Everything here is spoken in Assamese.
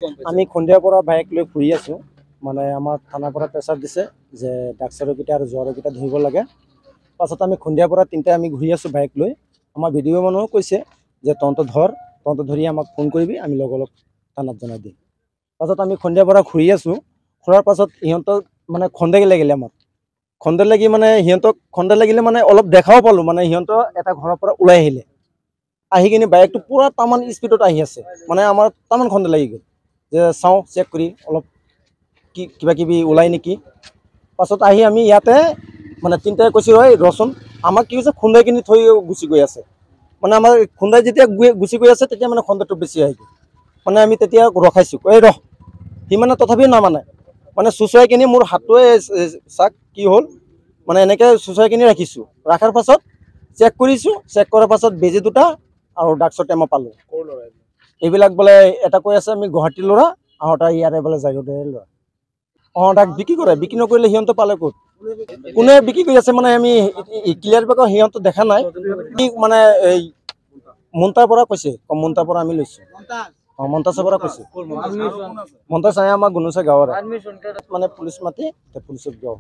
আমি সন্ধিয়াৰ পৰা বাইক লৈ ঘূৰি আছো মানে আমাৰ থানাৰ পৰা প্ৰেছাৰ দিছে যে ডাক্তৰকেইটা আৰু জ্বৰকেইটা ধৰিব লাগে। পাছত আমি সন্ধিয়াৰ পৰা তিনিটা আমি ঘূৰি আছো বাইক লৈ। আমাৰ ভিডিঅ' মানুহেও কৈছে যে তহঁত ধৰি আমাক ফোন কৰিবি, আমি লগে লগ থানাত জনাই দিম। পাছত আমি সন্ধিয়াৰ পৰা ঘূৰি আছো। ঘূৰাৰ পাছত সিহঁতক মানে খন্দেক লাগিলে আমাক। খন্দেক লাগি মানে সিহঁতক খন্দেক লাগিলে মানে অলপ দেখাও পালোঁ মানে সিহঁতৰ এটা ঘৰৰ পৰা ওলাই আহিলে। আহি কিনে বাইকটো পুৰা তামান স্পীডত আহি আছে, মানে আমাৰ তামান খন্দেক লাগি গ'ল যে চাওঁ চেক কৰি অলপ কিবা কিবি ওলাই নেকি। পাছত আহি আমি ইয়াতে মানে তিনিটাই কৈছোঁ ঐ ৰচোন, আমাক কি হৈছে খুন্দাই কিনি থৈ গুচি গৈ আছে। মানে আমাৰ খুন্দাই যেতিয়া গুচি গৈ আছে তেতিয়া মানে খন্দেকটো বেছি আহি গ'ল। মানে আমি তেতিয়া ৰখাইছোঁ, এই ৰহ। সি মানে তথাপিও নামানে, মানে চুঁচৰাই কিনি মোৰ হাতটোৱে চাক কি হ'ল মানে এনেকৈ চুঁচৰাই কিনি ৰাখিছোঁ। ৰখাৰ পাছত চেক কৰিছোঁ, চেক কৰাৰ পাছত বেজী দুটা আৰু ড্ৰাগছৰ টেমা পালোঁ। এইবিলাক বোলে এটা কৈ আছে আমি গুৱাহাটীৰ ল'ৰা, আৰু এটা ইয়াৰে বোলে জাগীৰোডৰে ল'ৰা। তাক বিক্ৰী কৰে, বিক্ৰী নকৰিলে সিহঁতে পালে ক'ত? কোনে বিক্ৰী কৰি আছে মানে আমি ক্লিয়াৰকৈ সিহঁতক দেখা নাই। মানে এই মুন্তাৰ পৰা কৈছে, মুন্তাৰ পৰা আমি লৈছোঁ। মন্তাজৰ পৰা কৈছে, মন্তাজ আমাৰ গুণোচা গাঁৱৰে মানে পুলিচ মাতি পুলিচত যাওঁ।